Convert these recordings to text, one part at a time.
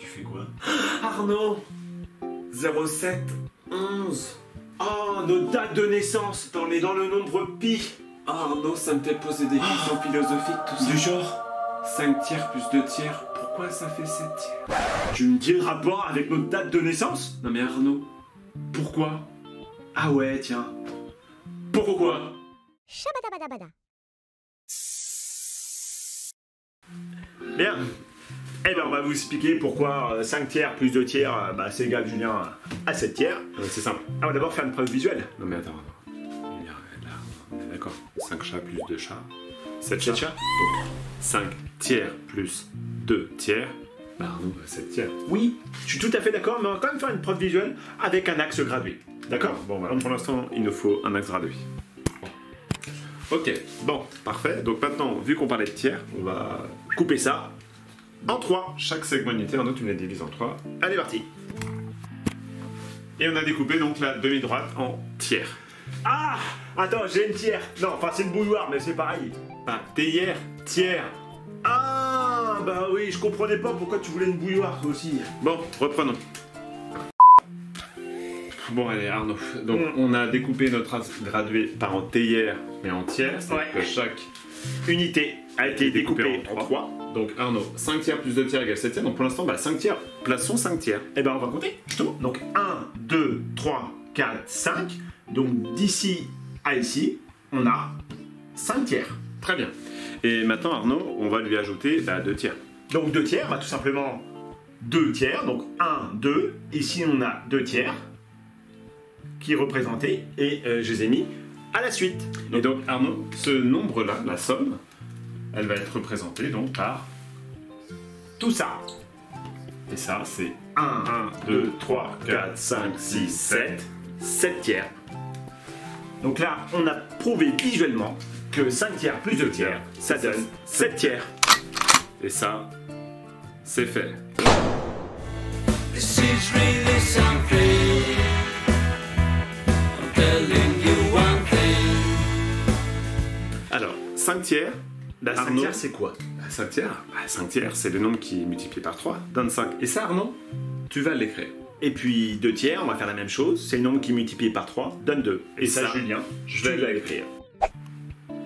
Tu fais quoi? Arnaud 07 11. Oh, nos dates de naissance dans le nombre pi. Oh, Arnaud, ça me fait poser des questions philosophiques, tout ça. Du genre? 5 tiers plus 2 tiers, pourquoi ça fait 7 tiers? Tu me dis le rapport avec notre date de naissance? Non mais Arnaud, pourquoi? Ah ouais, tiens. Pourquoi? Bien. Eh bien, on va vous expliquer pourquoi 5 tiers plus 2 tiers, c'est égal, Julien, à 7 tiers. C'est simple. On va d'abord faire une preuve visuelle. Non mais attends. Là, on est d'accord. 5 chats plus 2 chats. 7 7 chats. chats. Donc 5 tiers plus 2 tiers. Arnaud, 7 tiers. Oui, je suis tout à fait d'accord, mais on va quand même faire une preuve visuelle avec un axe gradué. D'accord? Bon, voilà. Pour l'instant, il nous faut un axe gradué. Ok, bon, parfait. Donc maintenant, vu qu'on parlait de tiers, on va Coupez ça en 3. chaque segment unitaire, Arnaud, tu me la divises en 3. Allez, parti. Et on a découpé donc la demi-droite en tiers. Ah! Attends, j'ai une tiers. Non, enfin, c'est une bouilloire, mais c'est pareil. Pas théière, tiers. Ah! Bah oui, je comprenais pas pourquoi tu voulais une bouilloire, toi aussi. Bon, reprenons. Bon, allez, Arnaud. Donc, on a découpé notre axe gradué par en théière et en tiers. C'est Ouais. que chaque Unité a été découpée en 3. Donc, Arnaud, 5 tiers plus 2 tiers égale 7 tiers. Donc, pour l'instant, 5 tiers. Plaçons 5 tiers. Eh ben, on va compter, justement. Donc, 1, 2, 3, 4, 5. Donc, d'ici à ici, on a 5 tiers. Très bien. Et maintenant, Arnaud, on va lui ajouter 2 tiers. Donc, 2 tiers, tout simplement 2 tiers. Donc, 1, 2. Ici, on a 2 tiers qui est représenté. Et je les ai mis à la suite. Et donc, Arnaud, ce nombre-là, la somme, elle va être représentée donc par... Tout ça. Et ça, c'est 1, 1, 2, 3, 4, 5, 6, 7. 7 tiers. Donc là, on a prouvé visuellement que 5 tiers plus 2 tiers, ça donne 7 tiers. Et ça, c'est fait. This is really something. I'm telling you one thing. Alors, 5 tiers, 5 Arnaud, tiers, c'est quoi? 5 tiers, 5 tiers, c'est le nombre qui est multiplié par 3, donne 5. Et ça, Arnaud, tu vas l'écrire. Et puis 2 tiers, on va faire la même chose. C'est le nombre qui multiplié par 3 donne 2. Et ça, Julien, je vais l'écrire.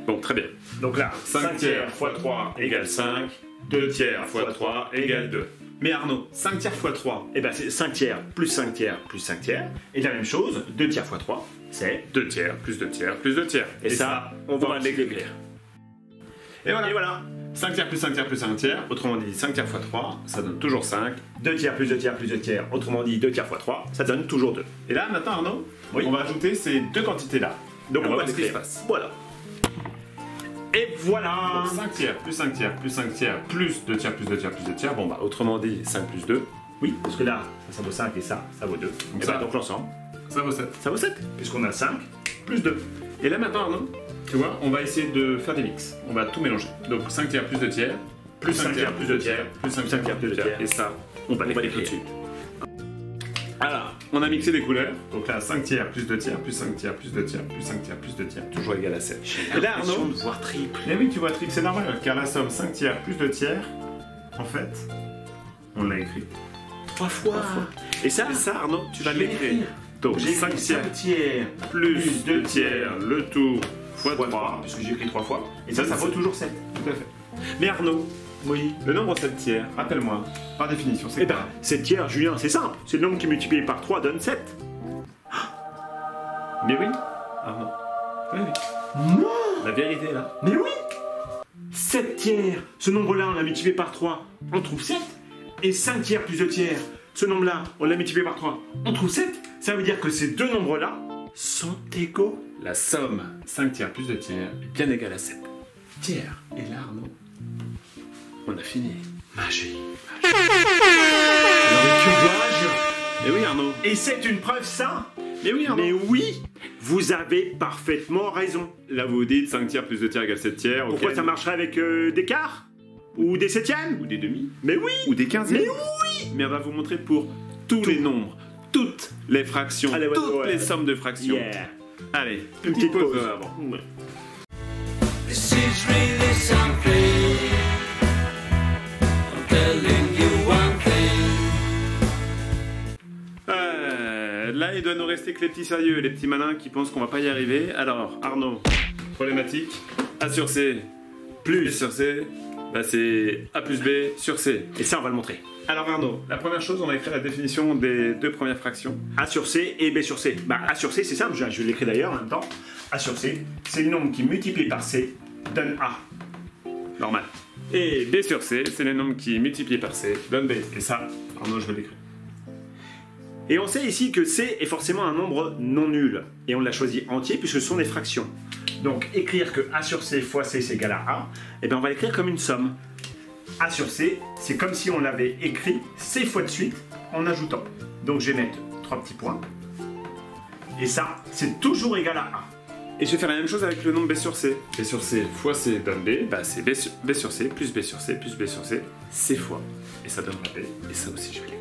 Bon, très bien. Donc là, 5 tiers fois 3 égale 5. 2 tiers fois 3 égale 2. Mais Arnaud, 5 tiers fois 3, eh ben c'est 5 tiers plus 5 tiers plus 5 tiers. Et la même chose, 2 tiers fois 3, c'est 2 tiers plus 2 tiers plus 2 tiers. Et ça, on va l'écrire. Et voilà. Et voilà. 5 tiers plus 5 tiers plus 5 tiers, autrement dit 5 tiers fois 3, ça donne toujours 5. 2 tiers plus 2 tiers plus 2 tiers, autrement dit 2 tiers fois 3, ça donne toujours 2. Et là, maintenant, Arnaud, Oui. on va ajouter ces deux quantités-là. Donc on va voir ce qui se l'écrire. passe. Voilà. Et voilà. Donc 5 tiers plus 5 tiers plus 5 tiers plus 2 tiers plus 2 tiers plus 2 tiers. Bon, autrement dit 5 plus 2, Oui, parce que là, ça vaut 5 et ça vaut 2. Et ça- bah, donc l'ensemble, ça vaut 7. ça vaut 7, puisqu'on a 5 plus 2. Et là, maintenant, Arnaud, tu vois, on va essayer de faire des mix. On va tout mélanger. Donc 5 tiers plus 2 tiers, plus 5 tiers plus 2 tiers, plus 5 tiers plus 2 tiers. Et ça, On va on va l'écrire. l'écrire tout de suite. Alors, on a mixé les couleurs. Donc là, 5 tiers plus 2 tiers, plus 5 tiers plus 2 tiers, plus 5 tiers plus 2 tiers, toujours égal à 7. Et là, Arnaud, de voir triple. mais oui, tu vois, triple, c'est normal, car la somme 5 tiers plus 2 tiers, en fait, on l'a écrit 3 fois. Et ça, Et ça, Arnaud, tu vas je vais l'écrire. l'écrire. Donc j'ai 5 écrit tiers 5 tiers plus 2 tiers, le tout, fois 3. puisque j'ai écrit 3 fois. Et ça vaut toujours 7. Tout à fait. Mais Arnaud, Oui. le nombre 7 tiers, rappelle-moi, par définition, c'est Eh quoi? ben, 7 tiers, Julien, c'est simple. C'est le nombre qui multiplié par 3 donne 7. Mais oui, Arnaud. Oui, oui. Non. La vérité, là. Mais oui. 7 tiers, ce nombre-là, on l'a multiplié par 3, on trouve 7. Et 5 tiers plus 2 tiers, ce nombre-là, on l'a multiplié par 3, on trouve 7. Ça veut dire que ces deux nombres-là sont égaux. La somme 5 tiers plus 2 tiers est bien égale à 7 tiers. Et là, Arnaud, on a fini. Magie. Alors, que vois-je? Mais oui, Arnaud. Et c'est une preuve ça? Mais oui, Arnaud. Mais oui, vous avez parfaitement raison. Là, vous dites 5 tiers plus 2 tiers égale 7 tiers. ok. Pourquoi ça marcherait avec des quarts? Ou des septièmes? Ou des demi. Mais oui. Ou des quinzièmes. Mais oui. Mais on va vous montrer pour tous les nombres, toutes les fractions, Allez, ouais, toutes ouais. les sommes de fractions. Yeah. Allez, Une petite pause. avant. Ouais. This is really something. I'm telling you one thing. doit nous rester que les petits sérieux, les petits malins qui pensent qu'on va pas y arriver. Alors, Arnaud, problématique. A sur C plus B sur C, bah c'est A plus B sur C. Et ça, on va le montrer. Alors Arnaud, la première chose, on va écrire la définition des deux premières fractions. A sur C et B sur C. Bah, A sur C, c'est simple, je l'écris d'ailleurs en même temps. A sur C, c'est le nombre qui multiplié par C donne A. Normal. Et B sur C, c'est le nombre qui multiplié par C donne B. Et ça, Arnaud, je vais l'écrire. Et on sait ici que C est forcément un nombre non nul. Et on l'a choisi entier puisque ce sont des fractions. Donc écrire que A sur C fois C c'est égal à A, et bien on va l'écrire comme une somme. A sur C, c'est comme si on l'avait écrit C fois de suite en ajoutant. Donc je vais mettre 3 petits points. Et ça, c'est toujours égal à A. Et je vais faire la même chose avec le nombre B sur C. B sur C fois C donne B, bah c'est B sur C plus B sur C plus B sur C, C fois. Et ça donnera B, et ça aussi je vais l'écrire.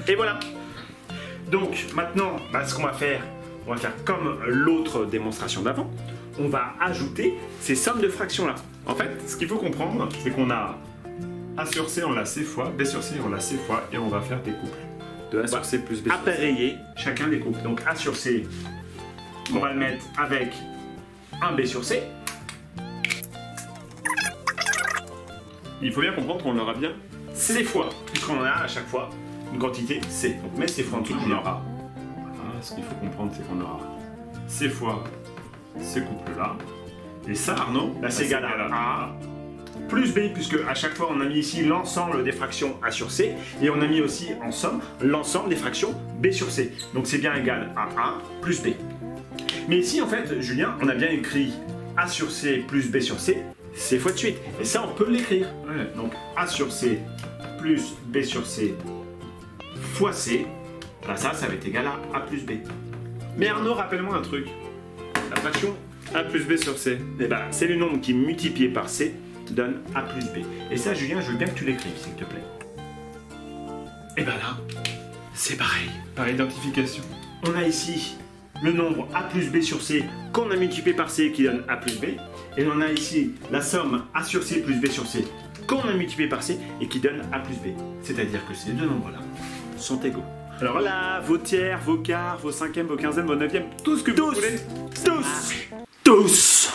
Et voilà. Donc maintenant, ce qu'on va faire, on va faire comme l'autre démonstration d'avant. On va ajouter ces sommes de fractions là. En fait, ce qu'il faut comprendre, c'est qu'on a A sur C, on l'a C fois, B sur C, on l'a C fois, et on va faire des couples. De A sur C plus B sur C. Appareiller chacun des couples. Donc A sur C, on va le mettre avec un B sur C. Il faut bien comprendre qu'on aura bien C fois, puisqu'on en a à chaque fois une quantité C. Donc mets C fois en dessous, on aura. Voilà, ce qu'il faut comprendre, c'est qu'on aura C fois ces couples-là. Et ça, Arnaud, là c'est égal à A plus B, puisque à chaque fois on a mis ici l'ensemble des fractions A sur C, et on a mis aussi en somme l'ensemble des fractions B sur C. Donc c'est bien égal à A plus B. Mais ici en fait, Julien, on a bien écrit A sur C plus B sur C, C fois de suite. Et ça on peut l'écrire. Ouais. Donc A sur C plus B sur C fois C, bah ça va être égal à A plus B. Mais Arnaud, rappelle-moi un truc. La fraction A plus B sur C. Et ben c'est le nombre qui multiplié par C donne A plus B. Et ça, Julien, je veux bien que tu l'écrives, s'il te plaît. Et ben là, c'est pareil. Par identification. On a ici le nombre A plus B sur C qu'on a multiplié par C qui donne A plus B. Et on a ici la somme A sur C plus B sur C qu'on a multiplié par C et qui donne A plus B. C'est-à-dire que ces deux nombres-là sont égaux. Alors voilà, vos tiers, vos quarts, vos cinquièmes, vos quinzièmes, vos neuvièmes, tout ce que vous voulez. Tous.